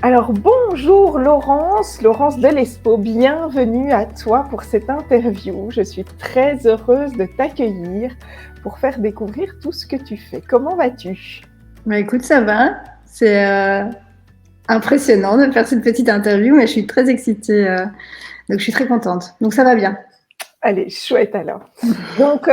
Alors bonjour Laurence Delespo, bienvenue à toi pour cette interview. Je suis très heureuse de t'accueillir pour faire découvrir tout ce que tu fais. Comment vas-tu? Bah écoute, ça va. C'est impressionnant de faire cette petite interview, mais je suis très excitée, donc je suis très contente. Donc ça va bien. Allez, chouette alors. Donc,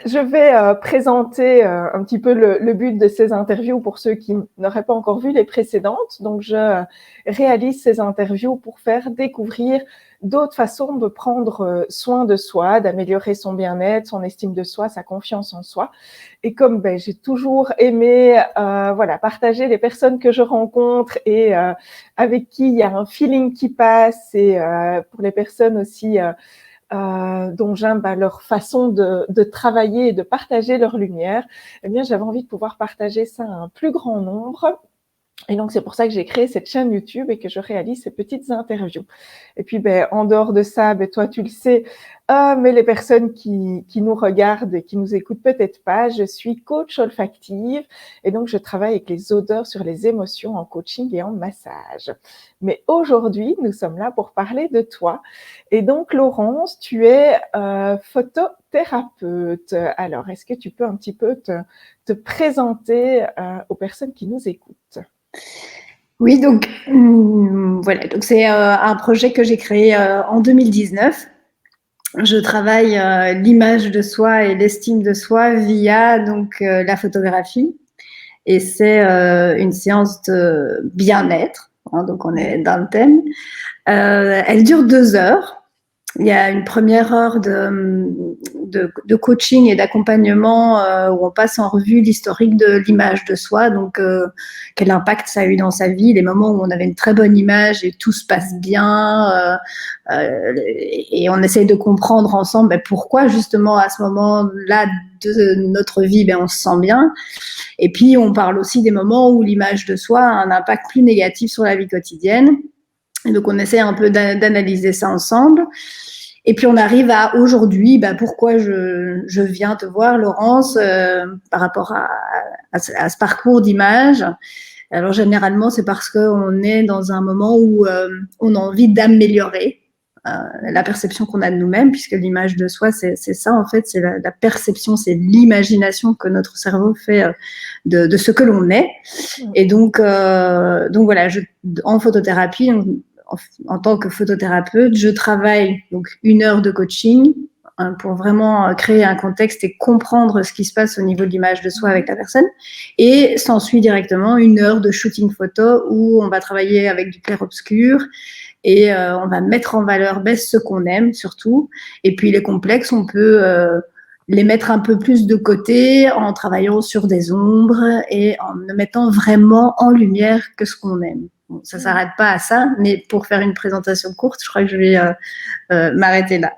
je vais présenter un petit peu le but de ces interviews pour ceux qui n'auraient pas encore vu les précédentes. Donc, je réalise ces interviews pour faire découvrir d'autres façons de prendre soin de soi, d'améliorer son bien-être, son estime de soi, sa confiance en soi. Et comme j'ai toujours aimé voilà, partager les personnes que je rencontre et avec qui il y a un feeling qui passe, et pour les personnes aussi dont j'aime leur façon de travailler et de partager leur lumière, eh bien, j'avais envie de pouvoir partager ça à un plus grand nombre. Et donc, c'est pour ça que j'ai créé cette chaîne YouTube et que je réalise ces petites interviews. Et puis, en dehors de ça, toi, tu le sais, mais les personnes qui nous regardent et qui nous écoutent peut-être pas, je suis coach olfactive et donc je travaille avec les odeurs sur les émotions en coaching et en massage. Mais aujourd'hui, nous sommes là pour parler de toi. Et donc, Laurence, tu es photothérapeute. Alors, est-ce que tu peux un petit peu te présenter aux personnes qui nous écoutent? Oui, donc voilà. Donc c'est un projet que j'ai créé en 2019. Je travaille l'image de soi et l'estime de soi via donc la photographie. Et c'est une séance de bien-être. Hein, donc on est dans le thème. Elle dure 2 heures. Il y a une première heure de coaching et d'accompagnement où on passe en revue l'historique de l'image de soi, donc quel impact ça a eu dans sa vie, les moments où on avait une très bonne image et tout se passe bien, et on essaye de comprendre ensemble pourquoi justement à ce moment-là de notre vie on se sent bien. Et puis on parle aussi des moments où l'image de soi a un impact plus négatif sur la vie quotidienne. Et donc on essaie un peu d'analyser ça ensemble. Et puis on arrive à aujourd'hui, pourquoi je viens te voir, Laurence, par rapport à ce parcours d'image. Alors généralement, c'est parce qu'on est dans un moment où on a envie d'améliorer la perception qu'on a de nous-mêmes, puisque l'image de soi, c'est ça en fait, c'est la perception, c'est l'imagination que notre cerveau fait de ce que l'on est. Et donc voilà, en photothérapie, en tant que photothérapeute, je travaille donc 1 heure de coaching pour vraiment créer un contexte et comprendre ce qui se passe au niveau de l'image de soi avec la personne. Et s'ensuit directement 1 heure de shooting photo où on va travailler avec du clair-obscur et on va mettre en valeur ce qu'on aime surtout. Et puis les complexes, on peut les mettre un peu plus de côté en travaillant sur des ombres et en ne mettant vraiment en lumière que ce qu'on aime. Bon, ça ne s'arrête pas à ça, mais pour faire une présentation courte, je crois que je vais m'arrêter là.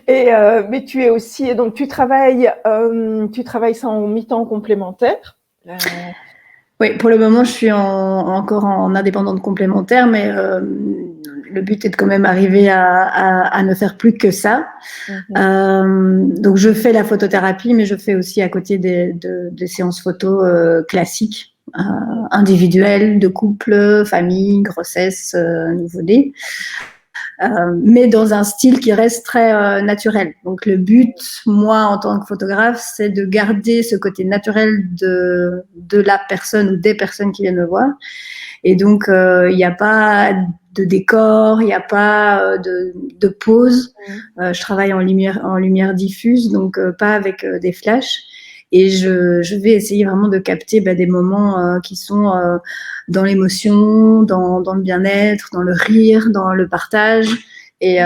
Et mais tu es aussi, donc tu travailles ça en mi-temps complémentaire. Oui, pour le moment, je suis encore en indépendante complémentaire, mais le but est de quand même arriver à ne faire plus que ça. Donc, je fais la photothérapie, mais je fais aussi à côté des séances photo classiques, individuelles, de couple, famille, grossesse, nouveau-né. Mais dans un style qui reste très naturel. Donc le but, moi, en tant que photographe, c'est de garder ce côté naturel de la personne ou des personnes qui viennent me voir. Et donc, il n'y a pas de décor, il n'y a pas de pause. Je travaille en lumière diffuse, donc pas avec des flashs. Et je vais essayer vraiment de capter des moments qui sont dans l'émotion, dans le bien-être, dans le rire, dans le partage. Et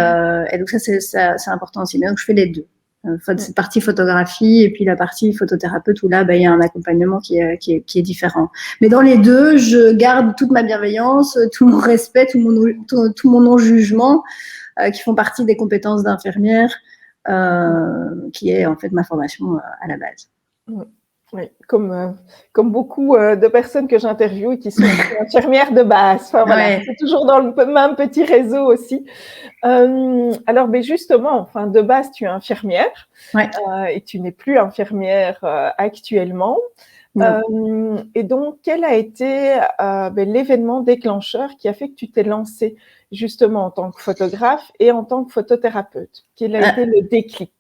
donc ça, c'est important aussi. Mais donc, je fais les deux. Cette partie photographie et puis la partie photothérapeute où là, il y a un accompagnement qui est différent. Mais dans les deux, je garde toute ma bienveillance, tout mon respect, tout mon non-jugement qui font partie des compétences d'infirmière qui est en fait ma formation à la base. Oui, comme beaucoup de personnes que j'interviewe qui sont infirmières de base. Enfin, voilà, c'est toujours dans le même petit réseau aussi. Alors, justement, enfin, de base, tu es infirmière et tu n'es plus infirmière actuellement. Et donc, quel a été l'événement déclencheur qui a fait que tu t'es lancée justement en tant que photographe et en tant que photothérapeute? Quel a été le déclic?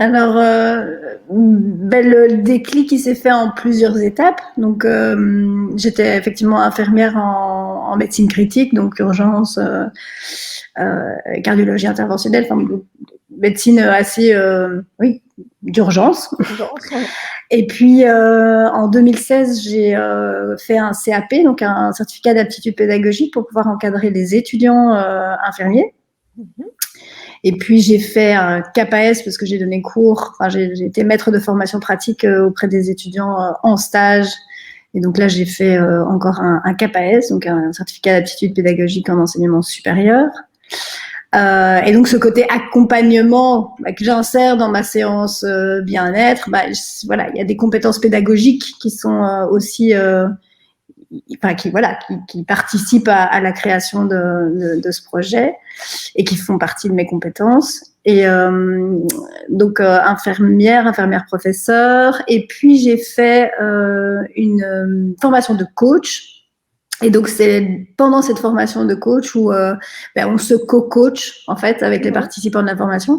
Alors, le déclic, il s'est fait en plusieurs étapes. Donc, j'étais effectivement infirmière en médecine critique, donc urgence, cardiologie interventionnelle, enfin, médecine assez, oui, d'urgence. Ouais. Et puis, en 2016, j'ai fait un CAP, donc un certificat d'aptitude pédagogique pour pouvoir encadrer les étudiants infirmiers. Et puis, j'ai fait un CAPAS parce que j'ai donné cours. Enfin, j'ai été maître de formation pratique auprès des étudiants en stage. Et donc là, j'ai fait encore un CAPAS, donc un certificat d'aptitude pédagogique en enseignement supérieur. Et donc, ce côté accompagnement que j'insère dans ma séance bien-être, voilà, il y a des compétences pédagogiques qui sont aussi qui participent à la création de ce projet et qui font partie de mes compétences. Et donc, infirmière professeur. Et puis, j'ai fait une formation de coach. Et donc, c'est pendant cette formation de coach où on se co-coach, en fait, avec les participants de la formation.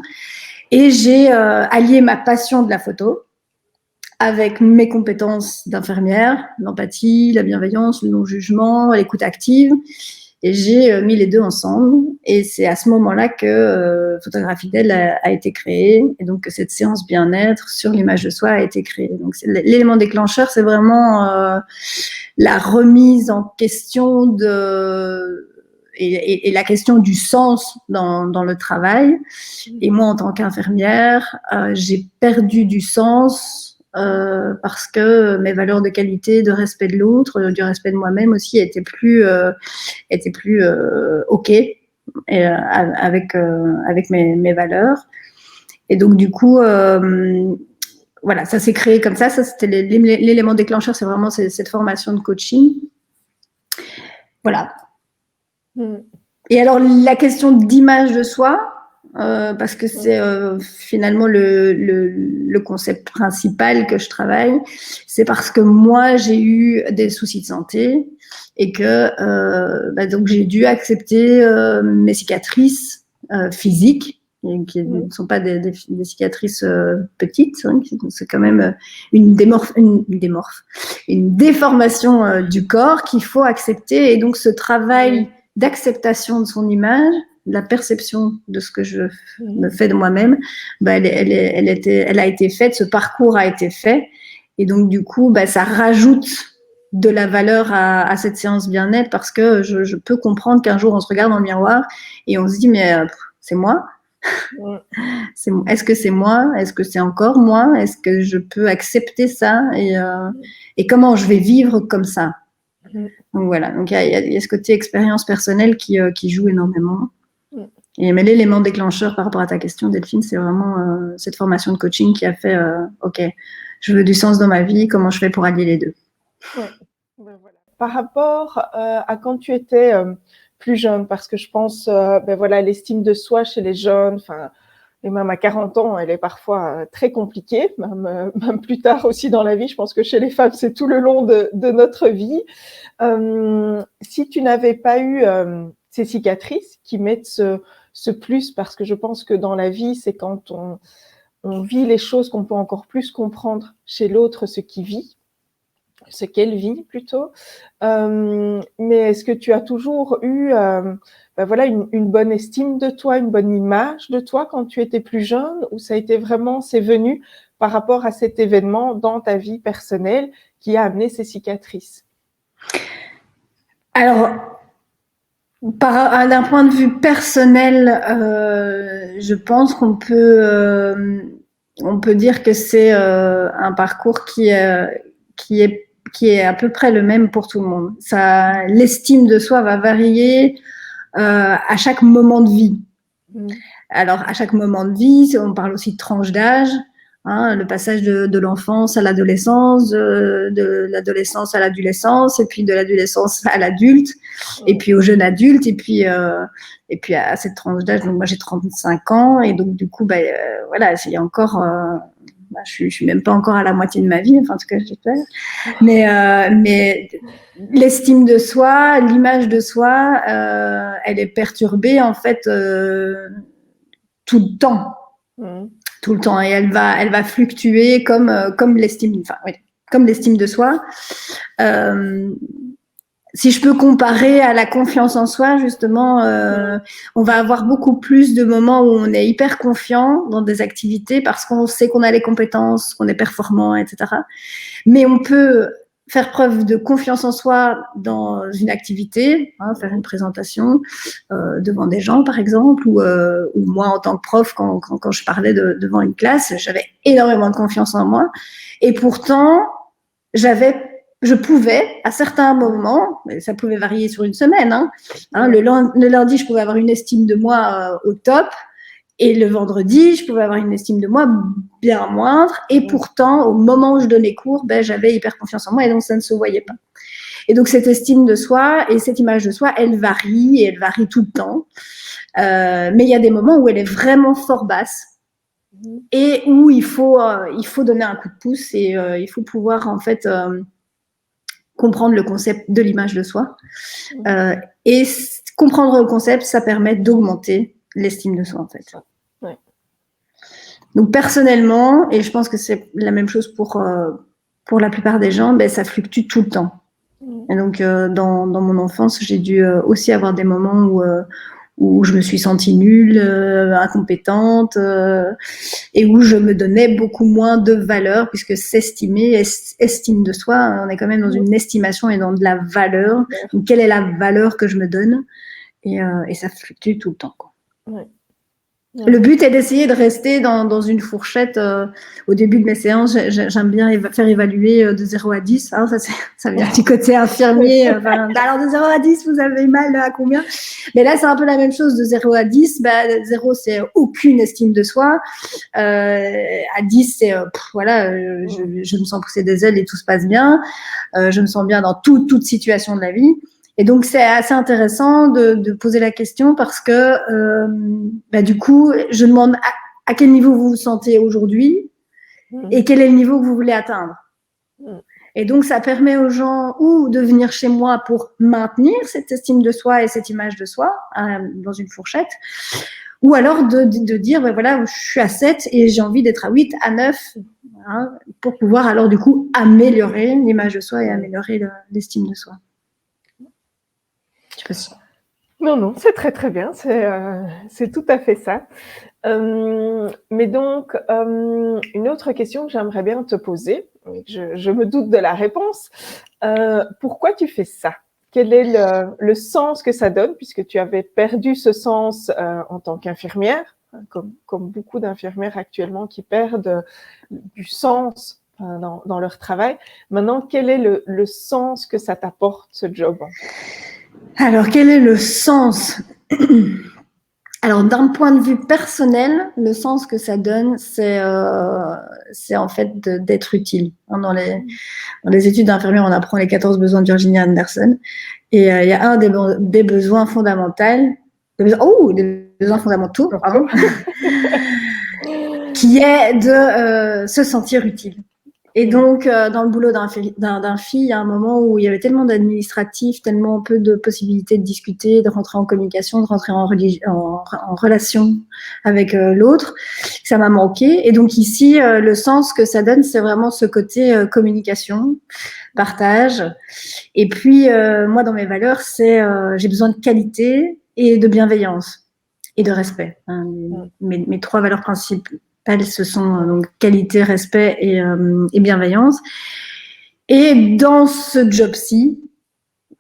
Et j'ai allié ma passion de la photo avec mes compétences d'infirmière, l'empathie, la bienveillance, le non-jugement, l'écoute active. Et j'ai mis les deux ensemble. Et c'est à ce moment-là que Photographie d'elle a été créée. Et donc, que cette séance bien-être sur l'image de soi a été créée. Donc, l'élément déclencheur, c'est vraiment la remise en question et la question du sens dans le travail. Et moi, en tant qu'infirmière, j'ai perdu du sens parce que mes valeurs de qualité, de respect de l'autre, du respect de moi-même aussi étaient plus OK avec mes valeurs. Et donc, du coup, voilà, ça s'est créé comme ça. Ça, c'était l'élément déclencheur, c'est vraiment cette formation de coaching. Voilà. Et alors, la question d'image de soi, parce que c'est finalement le concept principal que je travaille, c'est parce que moi, j'ai eu des soucis de santé et que donc j'ai dû accepter mes cicatrices physiques, qui ne sont pas des cicatrices petites, hein, c'est quand même une déformation du corps qu'il faut accepter. Et donc, ce travail d'acceptation de son image, de la perception de ce que je me fais de moi-même, elle a été faite, ce parcours a été fait. Et donc, du coup, ça rajoute de la valeur à cette séance bien-être parce que je peux comprendre qu'un jour, on se regarde dans le miroir et on se dit, mais c'est moi ? Est-ce que c'est moi ? Est-ce que c'est encore moi ? Est-ce que je peux accepter ça ? Et comment je vais vivre comme ça ? Donc voilà, donc il y a ce côté expérience personnelle qui joue énormément. Mais l'élément déclencheur par rapport à ta question, Delphine, c'est vraiment cette formation de coaching qui a fait OK, je veux du sens dans ma vie, comment je fais pour allier les deux. Voilà. Par rapport à quand tu étais plus jeune, parce que je pense l'estime de soi chez les jeunes, et même à 40 ans, elle est parfois très compliquée, même plus tard aussi dans la vie. Je pense que chez les femmes, c'est tout le long de notre vie. Si tu n'avais pas eu ces cicatrices qui mettent ce plus, parce que je pense que dans la vie, c'est quand on vit les choses qu'on peut encore plus comprendre chez l'autre ce qu'il vit, ce qu'elle vit plutôt. Mais est-ce que tu as toujours eu une bonne estime de toi, une bonne image de toi quand tu étais plus jeune, ou ça a été vraiment, c'est venu par rapport à cet événement dans ta vie personnelle qui a amené ces cicatrices? Alors, d'un point de vue personnel, je pense qu'on peut dire que c'est un parcours qui est à peu près le même pour tout le monde. L'estime de soi va varier à chaque moment de vie. Alors, à chaque moment de vie, on parle aussi de tranche d'âge. Le passage de l'enfance à l'adolescence, de l'adolescence à l'adolescence, et puis de l'adolescence à l'adulte, et puis au jeune adulte, et puis à cette tranche d'âge. Donc moi j'ai 35 ans, et donc du coup, il y a encore je suis même pas encore à la moitié de ma vie, enfin en tout cas j'espère. Mais l'estime de soi, l'image de soi, elle est perturbée en fait tout le temps. Tout le temps, et elle va fluctuer comme l'estime, enfin, oui, comme l'estime de soi. Si je peux comparer à la confiance en soi, justement, on va avoir beaucoup plus de moments où on est hyper confiant dans des activités parce qu'on sait qu'on a les compétences, qu'on est performant, etc. Mais on peut faire preuve de confiance en soi dans une activité, faire une présentation devant des gens, par exemple, ou moi en tant que prof, quand je parlais devant une classe, j'avais énormément de confiance en moi. Et pourtant, je pouvais, à certains moments, ça pouvait varier sur une semaine, le lundi, je pouvais avoir une estime de moi au top, et le vendredi, je pouvais avoir une estime de moi bien moindre, et pourtant, au moment où je donnais cours, j'avais hyper confiance en moi, et donc ça ne se voyait pas. Et donc, cette estime de soi et cette image de soi, elle varie, et elle varie tout le temps. Mais il y a des moments où elle est vraiment fort basse, et où il faut donner un coup de pouce, et il faut pouvoir, en fait, comprendre le concept de l'image de soi. Et comprendre le concept, ça permet d'augmenter l'estime de soi, en fait. Ouais. Donc, personnellement, et je pense que c'est la même chose pour la plupart des gens, ça fluctue tout le temps. Et donc, dans mon enfance, j'ai dû aussi avoir des moments où je me suis sentie nulle, incompétente, et où je me donnais beaucoup moins de valeur, puisque s'estimer, estime de soi, on est quand même dans une estimation et dans de la valeur. Donc, quelle est la valeur que je me donne ? Et ça fluctue tout le temps, quoi. Ouais. Le but est d'essayer de rester dans une fourchette. Au début de mes séances, j'aime bien faire évaluer de 0 à 10. Hein, ça vient du côté infirmier. Alors, de 0 à 10, vous avez mal à combien ? Mais là, c'est un peu la même chose. De 0 à 10, 0, c'est aucune estime de soi. À 10, c'est, je me sens pousser des ailes et tout se passe bien. Je me sens bien dans toute situation de la vie. Et donc, c'est assez intéressant de poser la question parce que, du coup, je demande à quel niveau vous vous sentez aujourd'hui et quel est le niveau que vous voulez atteindre. Et donc, ça permet aux gens ou de venir chez moi pour maintenir cette estime de soi et cette image de soi dans une fourchette, ou alors de dire, voilà, je suis à 7 et j'ai envie d'être à 8, à 9, pour pouvoir alors, du coup, améliorer l'image de soi et améliorer l'estime de soi. Non, c'est très très bien, c'est tout à fait ça. Mais donc, une autre question que j'aimerais bien te poser, je me doute de la réponse, pourquoi tu fais ça ? Quel est le sens que ça donne, puisque tu avais perdu ce sens en tant qu'infirmière, comme beaucoup d'infirmières actuellement qui perdent du sens dans leur travail. Maintenant, quel est le sens que ça t'apporte, ce job ? Alors, quel est le sens ? Alors, d'un point de vue personnel, le sens que ça donne, c'est en fait d'être utile. Dans les études d'infirmière, on apprend les 14 besoins de Virginia Anderson. Et il y a un des besoins fondamentaux, des besoins fondamentaux, pardon, qui est de se sentir utile. Et donc, dans le boulot d'un FI, il y a un moment où il y avait tellement d'administratifs, tellement peu de possibilités de discuter, de rentrer en communication, de rentrer en relation avec l'autre, que ça m'a manqué. Et donc ici, le sens que ça donne, c'est vraiment ce côté communication, partage. Et puis, moi, dans mes valeurs, c'est j'ai besoin de qualité et de bienveillance et de respect. Mes 3 valeurs principales, ce sont donc qualité, respect et bienveillance. Et dans ce job-ci,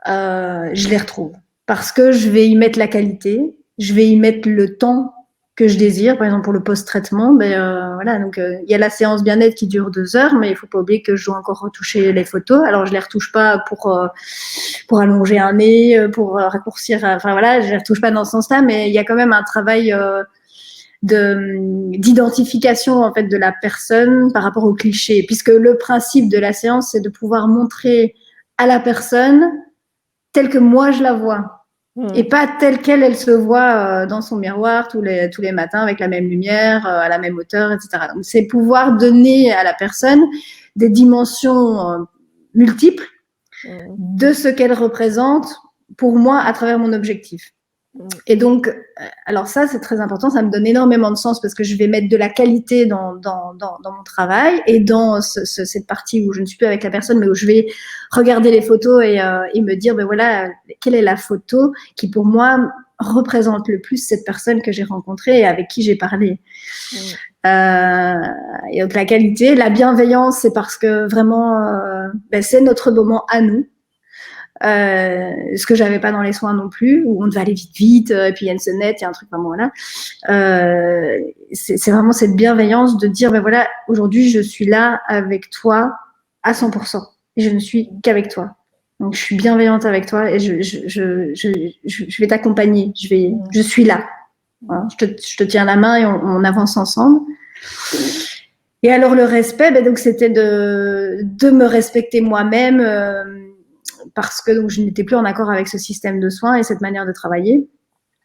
je les retrouve parce que je vais y mettre la qualité, je vais y mettre le temps que je désire. Par exemple, pour le post-traitement, voilà, donc il y a la séance bien-être qui dure 2 heures, mais il faut pas oublier que je dois encore retoucher les photos. Alors je les retouche pas pour allonger un nez, pour raccourcir. Enfin voilà, je les retouche pas dans ce sens-là, mais il y a quand même un travail d'identification en fait de la personne par rapport au cliché, puisque le principe de la séance, c'est de pouvoir montrer à la personne telle que moi je la vois. et pas telle qu'elle elle se voit dans son miroir tous les matins avec la même lumière, à la même hauteur, etc. Donc, c'est pouvoir donner à la personne des dimensions multiples de ce qu'elle représente pour moi à travers mon objectif. Et donc, alors ça, c'est très important, ça me donne énormément de sens parce que je vais mettre de la qualité dans mon travail et dans cette partie où je ne suis plus avec la personne, mais où je vais regarder les photos et me dire, ben voilà, quelle est la photo qui pour moi représente le plus cette personne que j'ai rencontrée et avec qui j'ai parlé. Et donc la qualité, la bienveillance, c'est parce que vraiment, c'est notre moment à nous. Ce que j'avais pas dans les soins non plus, où on devait aller vite, et puis il y a une sonnette, il y a un truc vraiment voilà. C'est vraiment cette bienveillance de dire, ben voilà, aujourd'hui je suis là avec toi à 100%, et je ne suis qu'avec toi. Donc je suis bienveillante avec toi et je vais t'accompagner, je suis là. Voilà, je te tiens la main et on avance ensemble. Et alors le respect, ben donc c'était de me respecter moi-même. Parce que donc, je n'étais plus en accord avec ce système de soins et cette manière de travailler.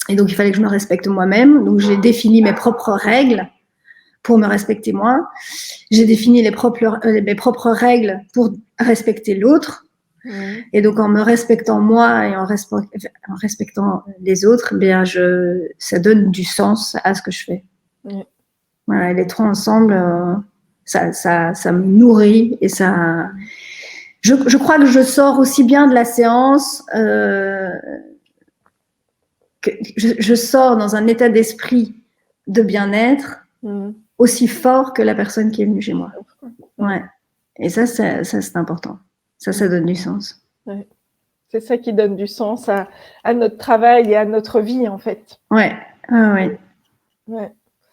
Et donc, il fallait que je me respecte moi-même. Donc, j'ai défini mes propres règles pour me respecter moi. J'ai défini mes propres règles pour respecter l'autre. Et donc, en me respectant moi et en respectant les autres, bien, ça donne du sens à ce que je fais. Voilà, les trois ensemble, ça me nourrit et ça... Je crois que je sors aussi bien de la séance que je sors dans un état d'esprit de bien-être aussi fort que la personne qui est venue chez moi. Ouais. Et ça c'est important. Ça donne du sens. Ouais. C'est ça qui donne du sens à notre travail et à notre vie, en fait. Ouais.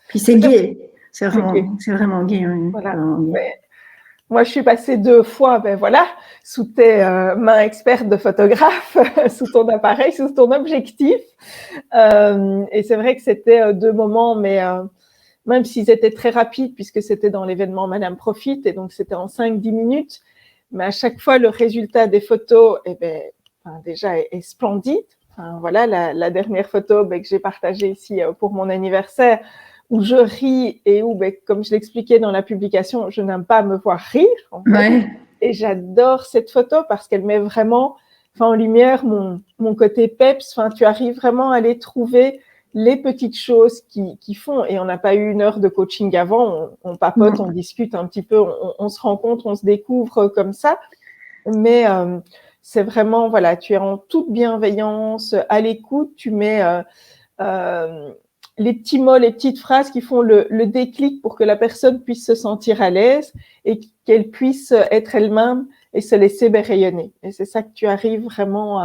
Puis c'est gai. C'est vraiment gai. Voilà. Ouais. Moi, je suis passée 2 fois, sous tes mains expertes de photographe, sous ton appareil, sous ton objectif. Et c'est vrai que c'était 2 moments, mais même s'ils étaient très rapides, puisque c'était dans l'événement Madame Profite, et donc c'était en 5-10 minutes, mais à chaque fois, le résultat des photos, déjà est splendide. Enfin, voilà, la dernière photo que j'ai partagée ici pour mon anniversaire, où je ris et où, comme je l'expliquais dans la publication, je n'aime pas me voir rire. En fait. Ouais. Et j'adore cette photo parce qu'elle met vraiment en lumière mon côté peps. Enfin, tu arrives vraiment à aller trouver les petites choses qui font. Et on n'a pas eu 1 heure de coaching avant. On papote, on discute un petit peu, on se rencontre, on se découvre comme ça. Mais c'est vraiment, voilà, tu es en toute bienveillance, à l'écoute, tu mets... les petits mots, les petites phrases qui font le déclic pour que la personne puisse se sentir à l'aise et qu'elle puisse être elle-même et se laisser rayonner. Et c'est ça que tu arrives vraiment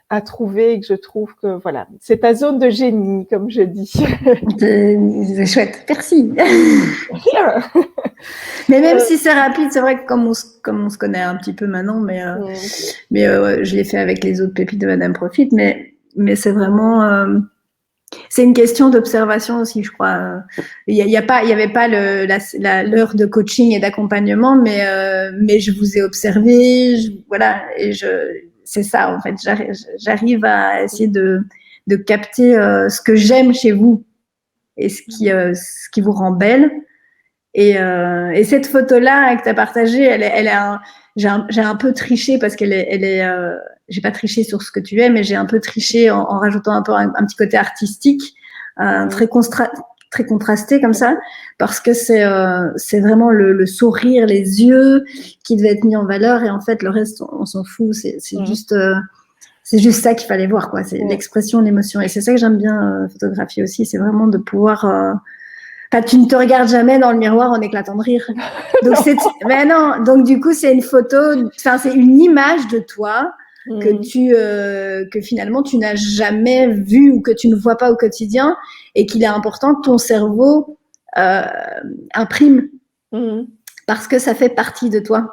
à trouver et que je trouve que, voilà, c'est ta zone de génie, comme je dis. C'est chouette, merci. Mais même si c'est rapide, c'est vrai que comme on se connaît un petit peu maintenant, mais je l'ai fait avec les autres pépites de Madame Profite, mais c'est vraiment... c'est une question d'observation aussi, je crois. Il y avait pas l'heure de coaching et d'accompagnement, mais je vous ai observé, voilà, et c'est ça en fait. J'arrive à essayer de capter ce que j'aime chez vous et ce qui vous rend belle. Et cette photo-là que tu as partagée, j'ai un peu triché parce qu'elle est j'ai pas triché sur ce que tu es, mais j'ai un peu triché en rajoutant un peu un petit côté artistique, très contrasté comme ça, parce que c'est vraiment le sourire, les yeux qui devaient être mis en valeur, et en fait le reste on s'en fout, c'est juste ça qu'il fallait voir, quoi. C'est l'expression, l'émotion, et c'est ça que j'aime bien photographier aussi, c'est vraiment de pouvoir tu ne te regardes jamais dans le miroir en éclatant de rire. Donc mais non, donc du coup c'est une photo, enfin c'est une image de toi que finalement tu n'as jamais vu ou que tu ne vois pas au quotidien et qu'il est important que ton cerveau imprime parce que ça fait partie de toi.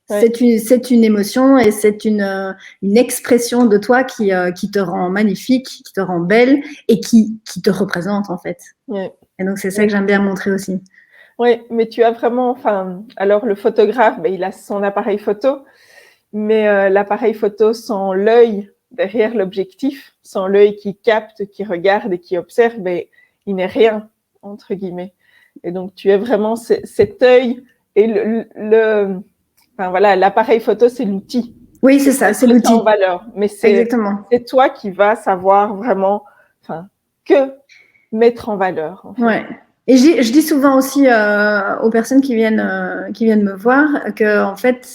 Ouais. C'est une émotion et c'est une expression de toi qui te rend magnifique, qui te rend belle et qui te représente en fait. Ouais. Et donc, c'est ça que j'aime bien montrer aussi. Oui, mais tu as vraiment, alors le photographe, il a son appareil photo, mais l'appareil photo sans l'œil derrière l'objectif, sans l'œil qui capte, qui regarde et qui observe, ben, il n'est rien, entre guillemets. Et donc, tu es vraiment cet œil et enfin voilà, l'appareil photo, c'est l'outil. Oui, c'est ça, c'est l'outil. En valeur, mais c'est toi qui vas savoir vraiment, enfin, que mettre en valeur. En fait. Ouais. Et je dis souvent aussi aux personnes qui viennent me voir que en fait,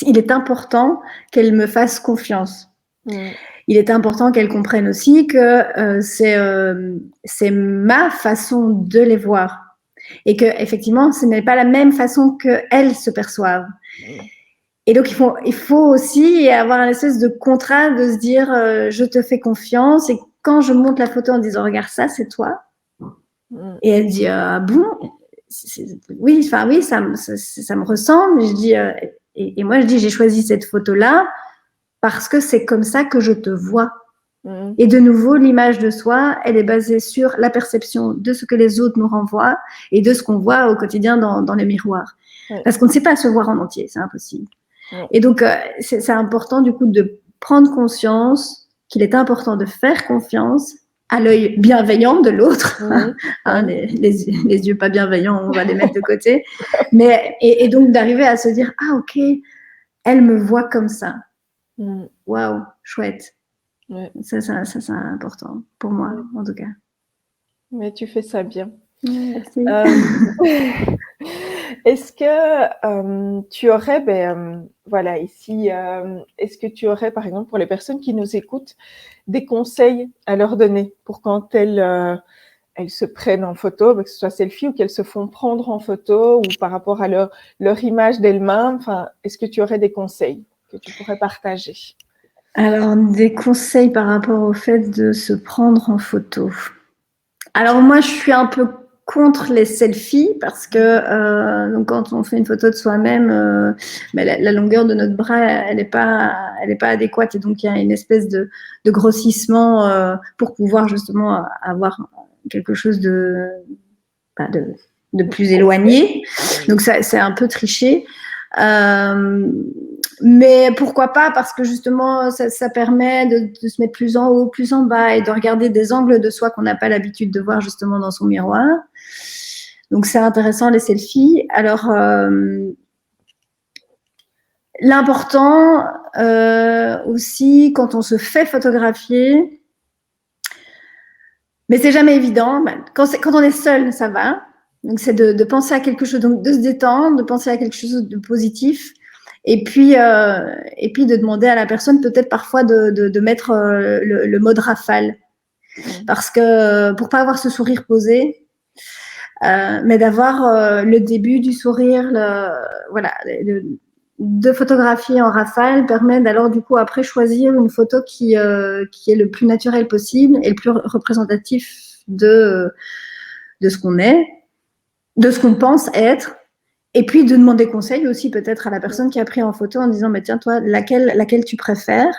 il est important qu'elles me fassent confiance. Il est important qu'elles comprennent aussi que c'est ma façon de les voir et que effectivement, ce n'est pas la même façon qu'elles se perçoivent. Et donc, il faut aussi avoir un espèce de contrat de se dire je te fais confiance et quand je monte la photo en disant regarde ça, c'est toi. Et elle dit ah bon, oui, enfin oui, ça me ressemble. Je dis et moi je dis j'ai choisi cette photo là parce que c'est comme ça que je te vois. Et de nouveau, l'image de soi, elle est basée sur la perception de ce que les autres nous renvoient et de ce qu'on voit au quotidien dans les miroirs. Parce qu'on ne sait pas se voir en entier, c'est impossible. Et donc, c'est important du coup de prendre conscience qu'il est important de faire confiance à l'œil bienveillant de l'autre. Hein, les yeux pas bienveillants, on va les mettre de côté. Mais, et donc d'arriver à se dire, ah ok, elle me voit comme ça. Waouh, chouette. Ça, c'est important pour moi, en tout cas. Mais tu fais ça bien. Merci. Est-ce que tu aurais, voilà, ici, est-ce que tu aurais, par exemple, pour les personnes qui nous écoutent, des conseils à leur donner pour quand elles se prennent en photo, que ce soit selfie ou qu'elles se font prendre en photo ou par rapport à leur image d'elles-mêmes, enfin, est-ce que tu aurais des conseils que tu pourrais partager? Alors, des conseils par rapport au fait de se prendre en photo. Alors, moi, je suis un peu contre les selfies parce que donc quand on fait une photo de soi-même, la longueur de notre bras, elle n'est pas adéquate et donc il y a une espèce de grossissement pour pouvoir justement avoir quelque chose de plus éloigné. Donc, c'est un peu triché. Mais pourquoi pas, parce que justement ça permet de se mettre plus en haut, plus en bas et de regarder des angles de soi qu'on n'a pas l'habitude de voir justement dans son miroir. Donc c'est intéressant les selfies. Alors l'important aussi quand on se fait photographier, mais c'est jamais évident, quand on est seul ça va, donc c'est de penser à quelque chose, donc de se détendre, de penser à quelque chose de positif. Et puis de demander à la personne peut-être parfois de mettre le mode rafale. Parce que pour pas avoir ce sourire posé, mais d'avoir le début du sourire, de photographier en rafale permet d'alors du coup après choisir une photo qui est le plus naturel possible et le plus représentatif de ce qu'on est, de ce qu'on pense être. Et puis de demander conseil aussi peut-être à la personne qui a pris en photo en disant tiens toi laquelle tu préfères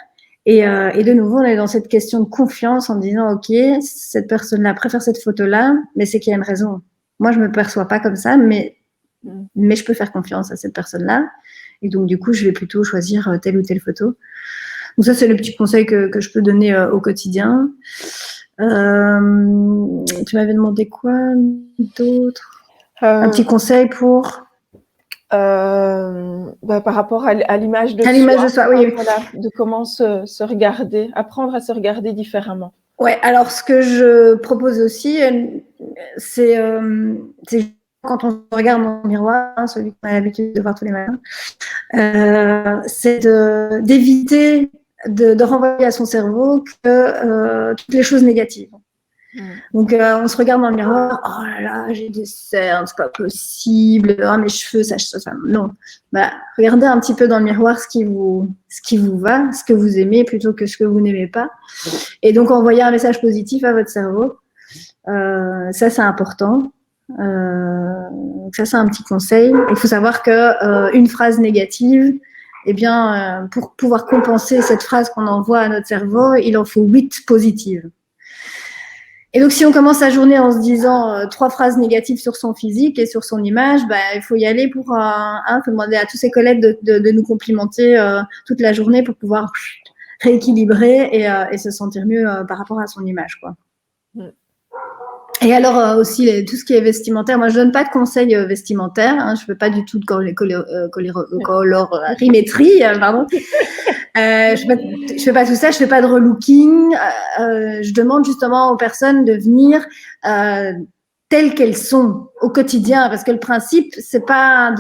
et de nouveau on est dans cette question de confiance en disant ok cette personne-là préfère cette photo-là mais c'est qu'il y a une raison. Moi je me perçois pas comme ça mais je peux faire confiance à cette personne-là et donc du coup je vais plutôt choisir telle ou telle photo. Donc ça c'est le petit conseil que je peux donner au quotidien. Tu m'avais demandé quoi d'autre? Un petit conseil pour par rapport à l'image de soi. À l'image de soi, oui. Voilà, de comment se regarder, apprendre à se regarder différemment. Ouais, alors ce que je propose aussi, c'est quand on se regarde dans le miroir, celui qu'on a l'habitude de voir tous les matins, c'est d'éviter de renvoyer à son cerveau que toutes les choses négatives. Donc, on se regarde dans le miroir, oh là là, j'ai des cernes, c'est pas possible, oh, mes cheveux, ça, non. Regardez un petit peu dans le miroir ce qui vous va, ce que vous aimez plutôt que ce que vous n'aimez pas. Et donc, envoyer un message positif à votre cerveau. Ça, c'est important. Ça, c'est un petit conseil. Il faut savoir que une phrase négative, eh bien, pour pouvoir compenser cette phrase qu'on envoie à notre cerveau, il en faut 8 positives. Et donc, si on commence la journée en se disant 3 phrases négatives sur son physique et sur son image, il faut y aller pour faut demander à tous ses collègues de nous complimenter toute la journée pour pouvoir rééquilibrer et se sentir mieux par rapport à son image, quoi. Et alors aussi tout ce qui est vestimentaire, moi je donne pas de conseils vestimentaires, hein, je fais pas du tout de colorimétrie, pardon. Je fais pas tout ça, je fais pas de relooking. Je demande justement aux personnes de venir telles qu'elles sont au quotidien, parce que le principe c'est pas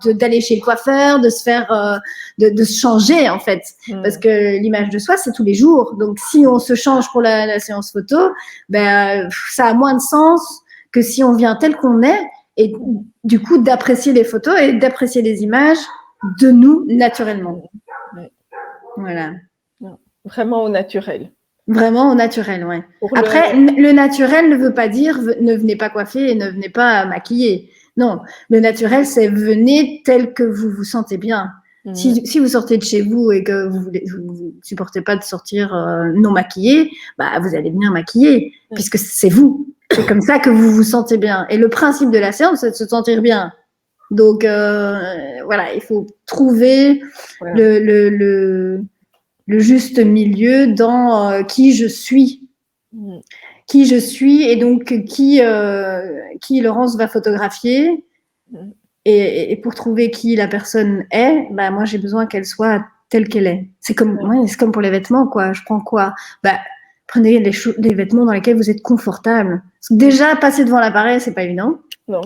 d'aller chez le coiffeur, de se faire de se changer en fait, parce que l'image de soi c'est tous les jours. Donc si on se change pour la séance photo, ben ça a moins de sens que si on vient tel qu'on est, et du coup d'apprécier les photos et d'apprécier les images de nous naturellement. Voilà. Vraiment au naturel. Vraiment au naturel, ouais. Après, le naturel ne veut pas dire ne venez pas coiffer et ne venez pas maquiller. Non, le naturel, c'est venez tel que vous vous sentez bien. Si vous sortez de chez vous et que vous supportez pas de sortir non maquillé, bah vous allez venir maquiller, puisque c'est vous. C'est comme ça que vous vous sentez bien. Et le principe de la séance, c'est de se sentir bien. Donc voilà, il faut trouver le juste milieu dans qui je suis. Qui je suis et donc qui Laurence va photographier. Et pour trouver qui la personne est, bah, moi j'ai besoin qu'elle soit telle qu'elle est. C'est comme pour les vêtements, quoi. Je prends quoi? Bah, prenez les vêtements dans lesquels vous êtes confortable. Parce que déjà, passer devant l'appareil, c'est pas évident. Non.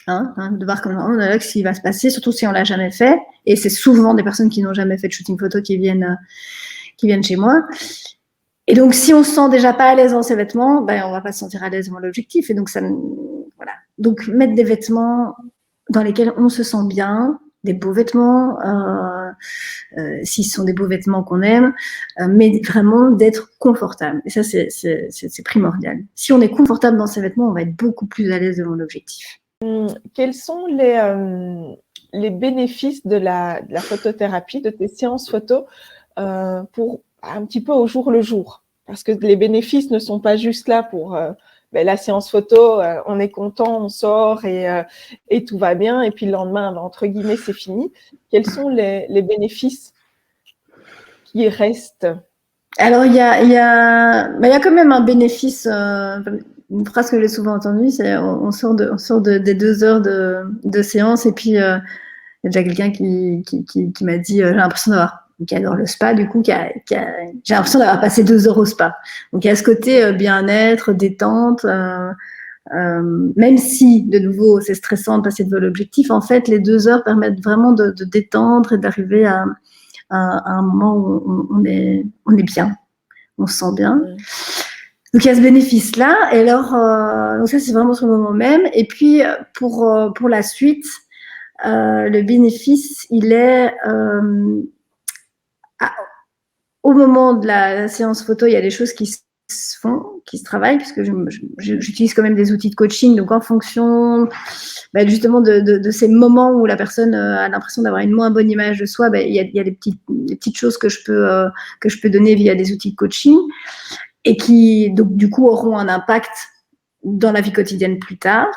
De voir comment on a là ce qui va se passer, surtout si on l'a jamais fait. Et c'est souvent des personnes qui n'ont jamais fait de shooting photo qui viennent chez moi. Et donc, si on se sent déjà pas à l'aise dans ses vêtements, ben on va pas se sentir à l'aise dans l'objectif. Et donc voilà. Donc mettre des vêtements dans lesquels on se sent bien, des beaux vêtements, si ce sont des beaux vêtements qu'on aime, mais vraiment d'être confortable. Et ça, c'est primordial. Si on est confortable dans ses vêtements, on va être beaucoup plus à l'aise devant l'objectif. Quels sont les bénéfices de la photothérapie, de tes séances photo pour un petit peu au jour le jour? Parce que les bénéfices ne sont pas juste là pour la séance photo, on est content, on sort et tout va bien, et puis le lendemain, entre guillemets, c'est fini. Quels sont les bénéfices qui restent? Alors, il y a quand même un bénéfice, une phrase que j'ai souvent entendue, c'est on sort des 2 heures de séance, et puis il y a déjà quelqu'un qui m'a dit, j'ai l'impression qui adore le spa, du coup, j'ai l'impression d'avoir passé 2 heures au spa. Donc, il y a ce côté bien-être, détente, même si, de nouveau, c'est stressant de passer devant l'objectif, en fait, les 2 heures permettent vraiment de détendre et d'arriver à un moment où on est bien, on se sent bien. Donc, il y a ce bénéfice-là. Et alors, donc ça, c'est vraiment sur le moment même. Et puis, pour la suite, le bénéfice, il est... au moment de la séance photo, il y a des choses qui se font, qui se travaillent, puisque j'utilise quand même des outils de coaching. Donc, en fonction justement de ces moments où la personne a l'impression d'avoir une moins bonne image de soi, il y a des petites choses que je peux donner via des outils de coaching et qui, donc, du coup, auront un impact dans la vie quotidienne plus tard.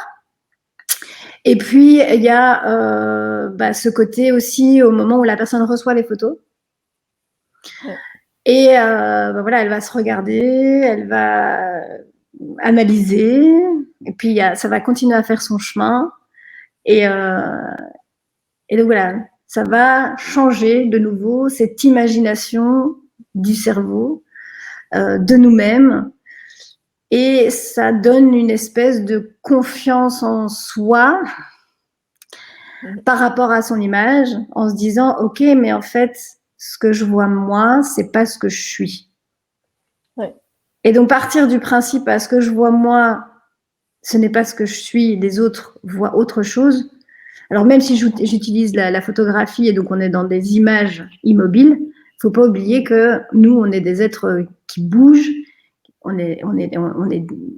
Et puis, il y a ce côté aussi au moment où la personne reçoit les photos. Et voilà, elle va se regarder, elle va analyser, et puis ça va continuer à faire son chemin. Et donc voilà, ça va changer de nouveau cette imagination du cerveau, de nous-mêmes, et ça donne une espèce de confiance en soi par rapport à son image, en se disant « Ok, mais en fait, ce que je vois moi, c'est pas ce que je suis. » Et donc partir du principe à ce que je vois moi, ce n'est pas ce que je suis, les autres voient autre chose. Alors même si j'utilise la photographie et donc on est dans des images immobiles, faut pas oublier que nous, on est des êtres qui bougent, on est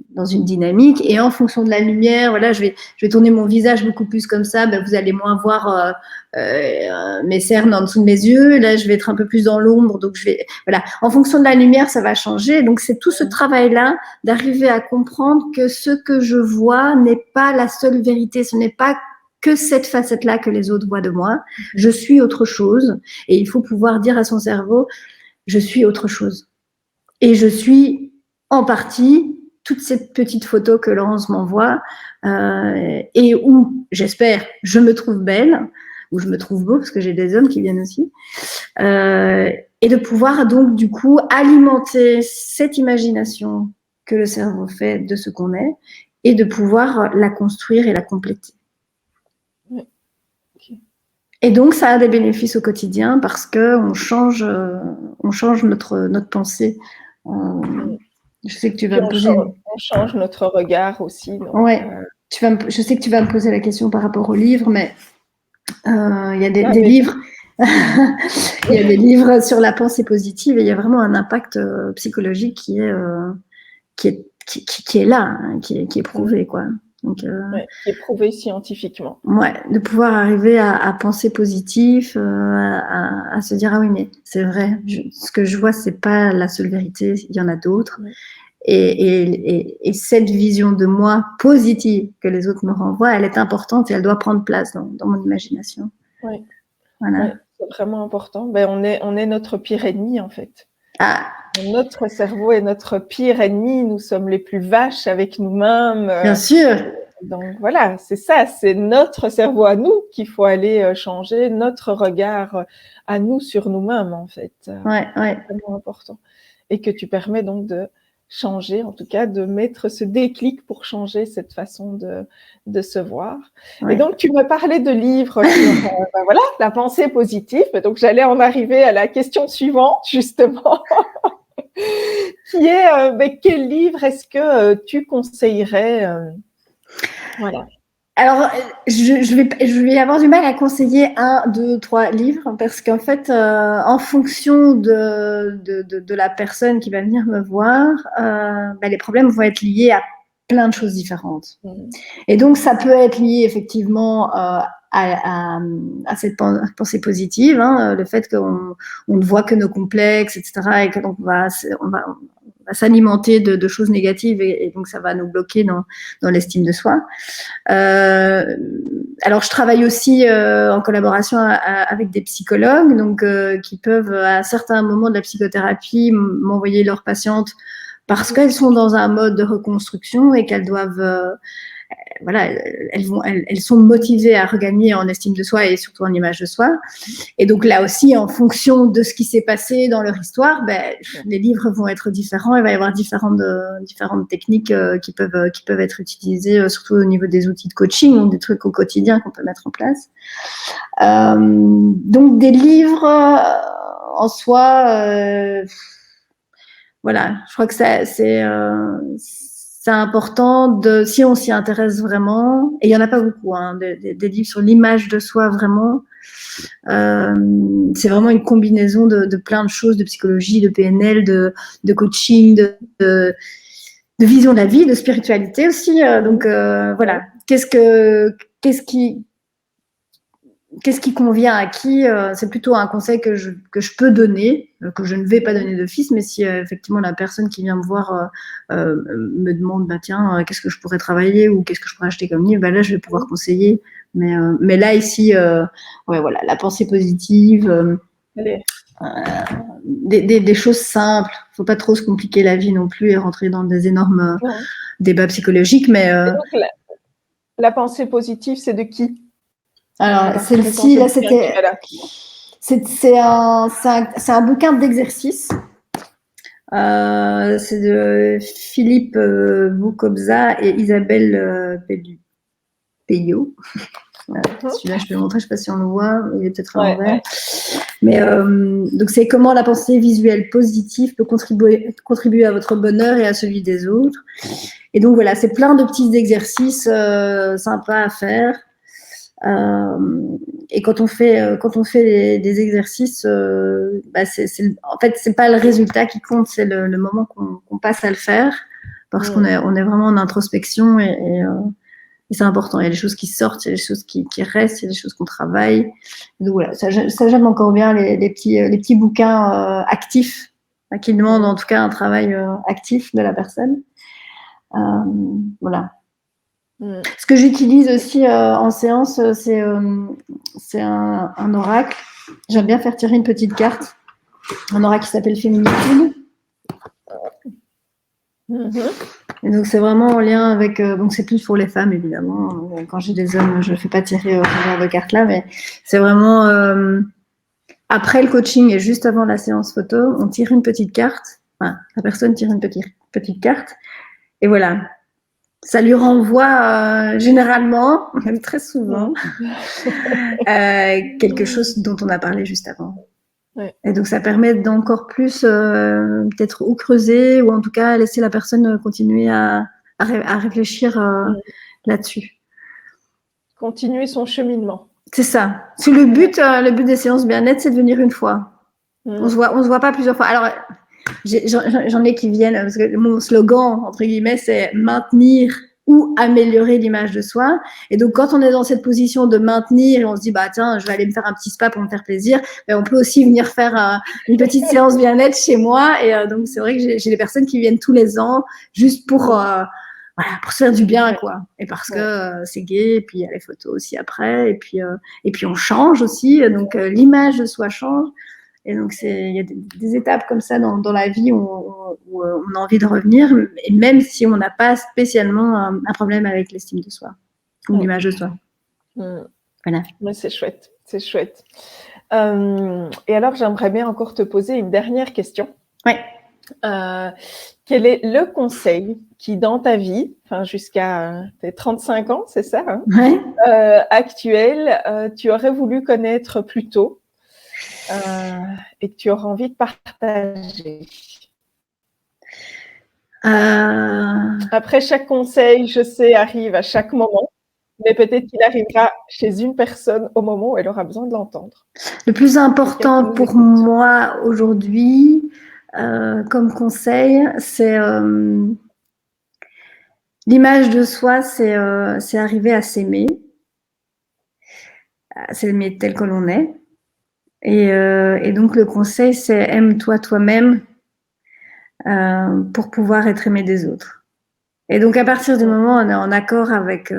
dans une dynamique, et en fonction de la lumière, voilà, je vais tourner mon visage beaucoup plus comme ça, vous allez moins voir mes cernes en dessous de mes yeux, là je vais être un peu plus dans l'ombre, donc voilà, en fonction de la lumière, ça va changer. Donc c'est tout ce travail-là d'arriver à comprendre que ce que je vois n'est pas la seule vérité, ce n'est pas que cette facette-là que les autres voient de moi. Je suis autre chose. Et il faut pouvoir dire à son cerveau, je suis autre chose. Et je suis en partie toute cette petite photo que Laurence m'envoie et où, j'espère, je me trouve belle, où je me trouve beau, parce que j'ai des hommes qui viennent aussi. Et de pouvoir donc, du coup, alimenter cette imagination que le cerveau fait de ce qu'on est et de pouvoir la construire et la compléter. Ouais. Okay. Et donc, ça a des bénéfices au quotidien parce qu'on change notre pensée. Je sais que tu vas me poser... On change notre regard aussi. Donc, ouais. Je sais que tu vas me poser la question par rapport aux livres, mais il y a des livres... il y a des livres sur la pensée positive et il y a vraiment un impact psychologique qui est là, hein, qui est prouvé, quoi. Donc, ouais, qui est prouvé scientifiquement. Ouais, de pouvoir arriver à penser positif, à se dire ah oui mais c'est vrai, ce que je vois c'est pas la seule vérité, il y en a d'autres. Ouais. Et cette vision de moi positive que les autres me renvoient, elle est importante et elle doit prendre place dans mon imagination. Oui. Voilà. Ouais, c'est vraiment important. Ben, on est notre pire ennemi en fait. Ah. Notre cerveau est notre pire ennemi. Nous sommes les plus vaches avec nous-mêmes. Bien sûr. Donc voilà, c'est ça, c'est notre cerveau à nous qu'il faut aller changer, notre regard à nous sur nous-mêmes en fait. Ouais. C'est vraiment important. Et que tu permets donc de changer, en tout cas de mettre ce déclic pour changer cette façon de se voir. Ouais. Et donc tu me parlais de livres sur voilà, la pensée positive, donc j'allais en arriver à la question suivante justement. Qui est quel livre est-ce que tu conseillerais voilà. Alors, je vais avoir du mal à conseiller 1, 2, 3 livres parce qu'en fait, en fonction de la personne qui va venir me voir, les problèmes vont être liés à plein de choses différentes. Et donc, ça peut être lié effectivement à cette pensée positive, hein, le fait qu'on ne voit que nos complexes, etc., et que donc on va s'alimenter de choses négatives et donc ça va nous bloquer dans l'estime de soi. Alors je travaille aussi en collaboration avec des psychologues donc qui peuvent à certains moments de la psychothérapie m'envoyer leurs patientes parce qu'elles sont dans un mode de reconstruction et qu'elles doivent voilà, elles sont motivées à regagner en estime de soi et surtout en image de soi. Et donc là aussi, en fonction de ce qui s'est passé dans leur histoire, les livres vont être différents. Il va y avoir différentes techniques qui peuvent être utilisées, surtout au niveau des outils de coaching ou des trucs au quotidien qu'on peut mettre en place. Donc des livres en soi, voilà, je crois que c'est important si on s'y intéresse vraiment, et il y en a pas beaucoup, hein, des livres sur l'image de soi vraiment. C'est vraiment une combinaison de plein de choses, de psychologie, de PNL, de coaching, de vision de la vie, de spiritualité aussi. Donc voilà, qu'est-ce qui convient à qui, c'est plutôt un conseil que je peux donner, que je ne vais pas donner d'office, mais si effectivement la personne qui vient me voir me demande tiens, qu'est-ce que je pourrais travailler ou qu'est-ce que je pourrais acheter comme livre, là je vais pouvoir conseiller. Mais là ici, voilà, la pensée positive, des choses simples. Il ne faut pas trop se compliquer la vie non plus et rentrer dans des énormes débats psychologiques. Mais donc, la pensée positive, c'est de qui? Alors, celle-ci, là, c'est un bouquin d'exercices. C'est de Philippe Boukobza et Isabelle Peyo. Celui-là, je peux le montrer, je ne sais pas si on le voit, il est peut-être à l'envers. Ouais. Mais donc, c'est comment la pensée visuelle positive peut contribuer à votre bonheur et à celui des autres. Et donc, voilà, c'est plein de petits exercices sympas à faire. Et quand on fait des exercices, en fait, c'est pas le résultat qui compte, c'est le moment qu'on passe à le faire, parce qu'on est vraiment en introspection et c'est important. Il y a des choses qui sortent, il y a des choses qui restent, il y a des choses qu'on travaille. Donc voilà, ça j'aime encore bien les petits bouquins actifs qui demandent en tout cas un travail actif de la personne. Voilà. Ce que j'utilise aussi en séance, c'est un oracle. J'aime bien faire tirer une petite carte. Un oracle qui s'appelle Féminitude. Et donc, c'est vraiment en lien avec. Donc, c'est plus pour les femmes, évidemment. Quand j'ai des hommes, je ne fais pas tirer ce genre de carte-là, mais c'est vraiment. Après le coaching et juste avant la séance photo, on tire une petite carte. Enfin, la personne tire une petite carte. Et voilà. Ça lui renvoie généralement, même très souvent, quelque chose dont on a parlé juste avant. Ouais. Et donc, ça permet d'encore plus peut-être ou creuser ou en tout cas laisser la personne continuer à réfléchir là-dessus. Continuer son cheminement. C'est ça. Parce que le but des séances bien-être, c'est de venir une fois. On se voit pas plusieurs fois. Alors, j'en ai qui viennent, parce que mon slogan, entre guillemets, c'est maintenir ou améliorer l'image de soi. Et donc, quand on est dans cette position de maintenir, on se dit, bah, tiens, je vais aller me faire un petit spa pour me faire plaisir. Mais on peut aussi venir faire une petite séance bien-être chez moi. Et donc, c'est vrai que j'ai des personnes qui viennent tous les ans juste pour se faire du bien, quoi. Et parce que c'est gai, et puis il y a les photos aussi après. Et puis on change aussi. Donc, l'image de soi change. Et donc, il y a des étapes comme ça dans la vie où on a envie de revenir, et même si on n'a pas spécialement un problème avec l'estime de soi ou l'image de soi. Voilà. Mais c'est chouette, c'est chouette. Et alors, j'aimerais bien encore te poser une dernière question. Oui. Quel est le conseil qui, dans ta vie, enfin jusqu'à tes 35 ans, c'est ça, hein, actuel, tu aurais voulu connaître plus tôt et que tu auras envie de partager? Après, chaque conseil, je sais, arrive à chaque moment, mais peut-être qu'il arrivera chez une personne au moment où elle aura besoin de l'entendre. Le plus important pour moi aujourd'hui, comme conseil, c'est l'image de soi, c'est arriver à s'aimer, s'aimer tel que l'on est. Et donc, le conseil, c'est aime-toi toi-même pour pouvoir être aimé des autres. Et donc, à partir du moment où on est en accord avec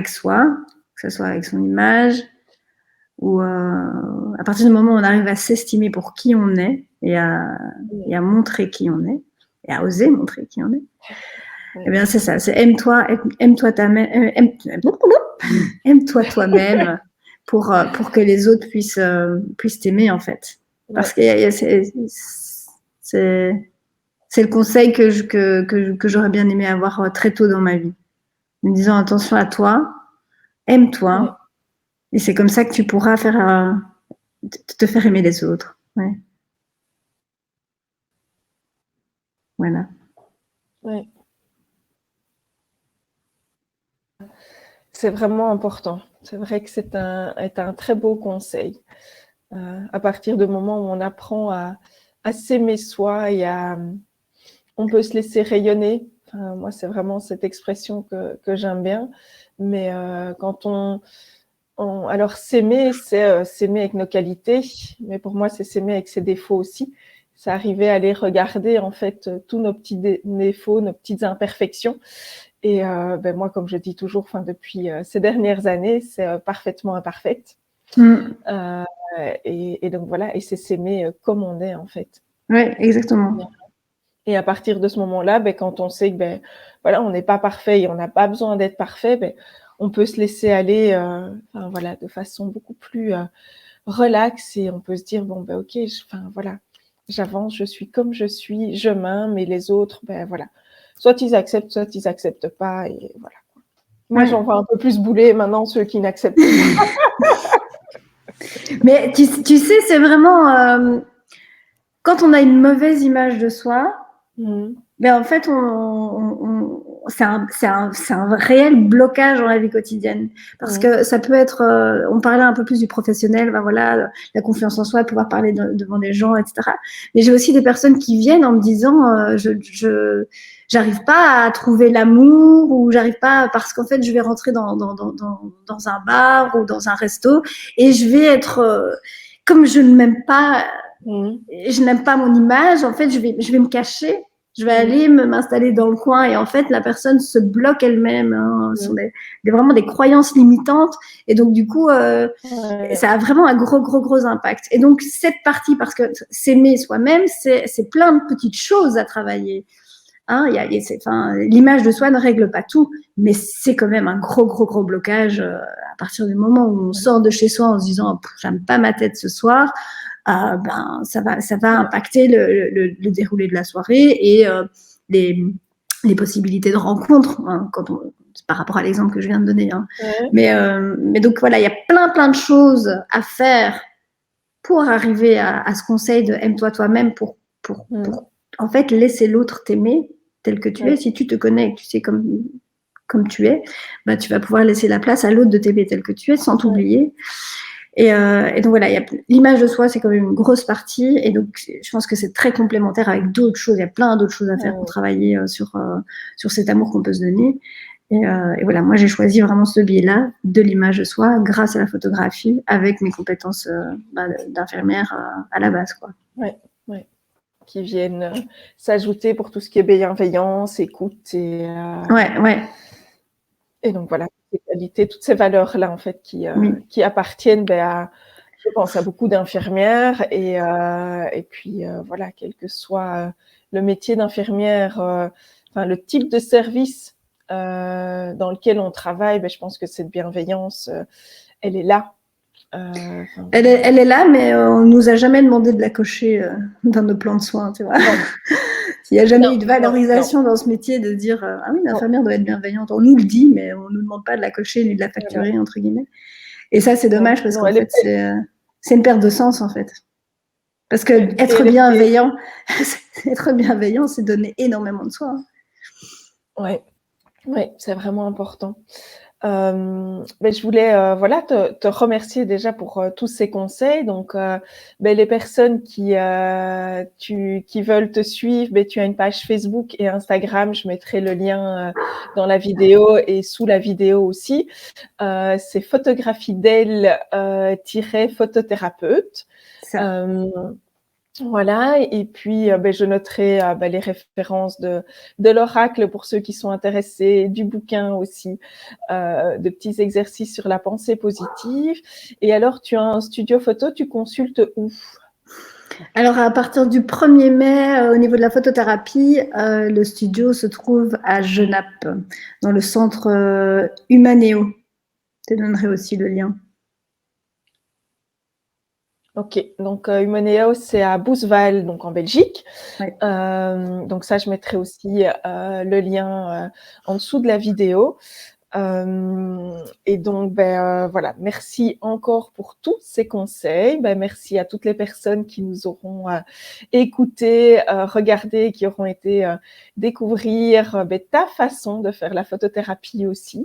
soi, que ce soit avec son image, ou à partir du moment où on arrive à s'estimer pour qui on est et à montrer qui on est, et à oser montrer qui on est, eh bien, c'est ça, c'est aime-toi toi-même pour que les autres puissent t'aimer, en fait. Parce que c'est le conseil que j'aurais bien aimé avoir très tôt dans ma vie. En me disant, attention à toi, aime-toi, et c'est comme ça que tu pourras te faire aimer les autres. Ouais. Voilà. Ouais. C'est vraiment important. C'est vrai que c'est un très beau conseil. À partir du moment où on apprend à s'aimer soi et on peut se laisser rayonner. Enfin, moi, c'est vraiment cette expression que j'aime bien. Mais quand alors s'aimer, c'est s'aimer avec nos qualités, mais pour moi, c'est s'aimer avec ses défauts aussi. C'est arriver à les regarder, en fait, tous nos petits défauts, nos petites imperfections. Et moi, comme je dis toujours, depuis ces dernières années, c'est parfaitement imparfaite. Et donc voilà, et c'est s'aimer comme on est, en fait. Oui, exactement. Et à partir de ce moment-là, quand on sait que voilà, on n'est pas parfait et on n'a pas besoin d'être parfait, on peut se laisser aller de façon beaucoup plus relaxe, et on peut se dire ok, voilà, j'avance, je suis comme je suis, je m'aime, et les autres, voilà, soit ils acceptent pas, et voilà. Moi, j'en vois un peu plus bouler maintenant ceux qui n'acceptent pas. Mais tu sais, c'est vraiment quand on a une mauvaise image de soi, en fait, c'est un réel blocage dans la vie quotidienne. Parce que ça peut être, on parlait un peu plus du professionnel, voilà, la confiance en soi, pouvoir parler devant des gens, etc. Mais j'ai aussi des personnes qui viennent en me disant, j'arrive pas à trouver l'amour, ou j'arrive pas, parce qu'en fait, je vais rentrer dans un bar ou dans un resto, et je vais être, comme je ne m'aime pas, je n'aime pas mon image, en fait, je vais me cacher. Je vais aller m'installer dans le coin et en fait, la personne se bloque elle-même. Hein, sur vraiment des croyances limitantes. Et donc, du coup, ça a vraiment un gros impact. Et donc, cette partie, parce que s'aimer soi-même, c'est plein de petites choses à travailler. Hein, l'image de soi ne règle pas tout, mais c'est quand même un gros blocage à partir du moment où on sort de chez soi en se disant j'aime pas ma tête ce soir. Ça va impacter le déroulé de la soirée et les possibilités de rencontre, hein, par rapport à l'exemple que je viens de donner. Hein. Mais donc voilà, il y a plein de choses à faire pour arriver à ce conseil de aime-toi toi-même pour en fait laisser l'autre t'aimer tel que tu es. Si tu te connais et que tu sais comme tu es, bah, tu vas pouvoir laisser la place à l'autre de t'aimer tel que tu es sans t'oublier. Et donc voilà, l'image de soi, c'est quand même une grosse partie. Et donc, je pense que c'est très complémentaire avec d'autres choses. Il y a plein d'autres choses à faire pour travailler sur cet amour qu'on peut se donner. Et voilà, moi, j'ai choisi vraiment ce biais-là de l'image de soi grâce à la photographie avec mes compétences d'infirmière à la base, quoi. Ouais. Qui viennent s'ajouter pour tout ce qui est bienveillance, écoute et et donc voilà, ces qualités, toutes ces valeurs-là en fait qui appartiennent je pense à beaucoup d'infirmières et puis voilà, quel que soit le métier d'infirmière, le type de service dans lequel on travaille, je pense que cette bienveillance, elle est là. Elle est là, mais on nous a jamais demandé de la cocher dans nos plans de soins, tu vois. Il n'y a jamais eu de valorisation dans ce métier de dire ah oui, l'infirmière doit être bienveillante. On nous le dit, mais on nous demande pas de la cocher ni de la facturer entre guillemets. Et ça, c'est dommage parce qu'en fait, c'est une perte de sens en fait. Parce que être bienveillant, c'est donner énormément de soi. Hein. Oui, c'est vraiment important. Je voulais te remercier déjà pour tous ces conseils. Donc, les personnes qui veulent te suivre, tu as une page Facebook et Instagram. Je mettrai le lien dans la vidéo et sous la vidéo aussi. C'est photographie d'elle photothérapeute. Voilà, et puis je noterai les références de l'oracle pour ceux qui sont intéressés, du bouquin aussi, de petits exercices sur la pensée positive. Et alors, tu as un studio photo, tu consultes où ? Alors, à partir du 1er mai, au niveau de la photothérapie, le studio se trouve à Genappe, dans le centre Humanéo. Je te donnerai aussi le lien. Ok, donc Humanéo, c'est à Bousval, donc en Belgique. Ouais. Donc ça, je mettrai aussi le lien en dessous de la vidéo. Et donc, voilà, merci encore pour tous ces conseils. Merci à toutes les personnes qui nous auront écoutés, regardés, qui auront été découvrir ta façon de faire la photothérapie aussi.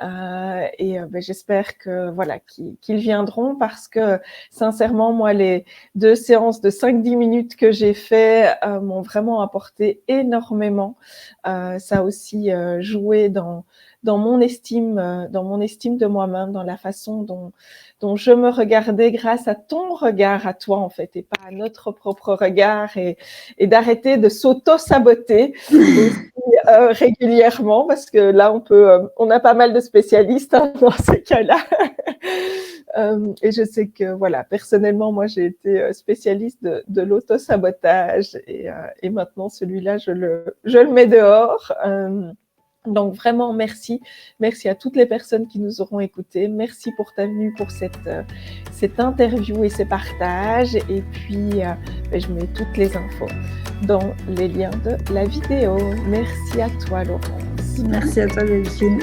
Et j'espère que voilà qu'ils viendront parce que sincèrement, moi, les 2 séances de 5-10 minutes que j'ai fait m'ont vraiment apporté énormément. Ça a aussi joué dans mon estime de moi-même, dans la façon dont je me regardais grâce à ton regard à toi, en fait, et pas à notre propre regard, et d'arrêter de s'auto-saboter aussi, régulièrement, parce que là, on a pas mal de spécialistes dans ces cas-là. Et je sais que, voilà, personnellement, moi, j'ai été spécialiste de l'auto-sabotage, et maintenant, celui-là, je le mets dehors. Donc vraiment merci à toutes les personnes qui nous auront écoutés, merci pour ta venue pour cette interview et ces partages, et puis je mets toutes les infos dans les liens de la vidéo. Merci à toi Laurence. Merci à toi Delphine.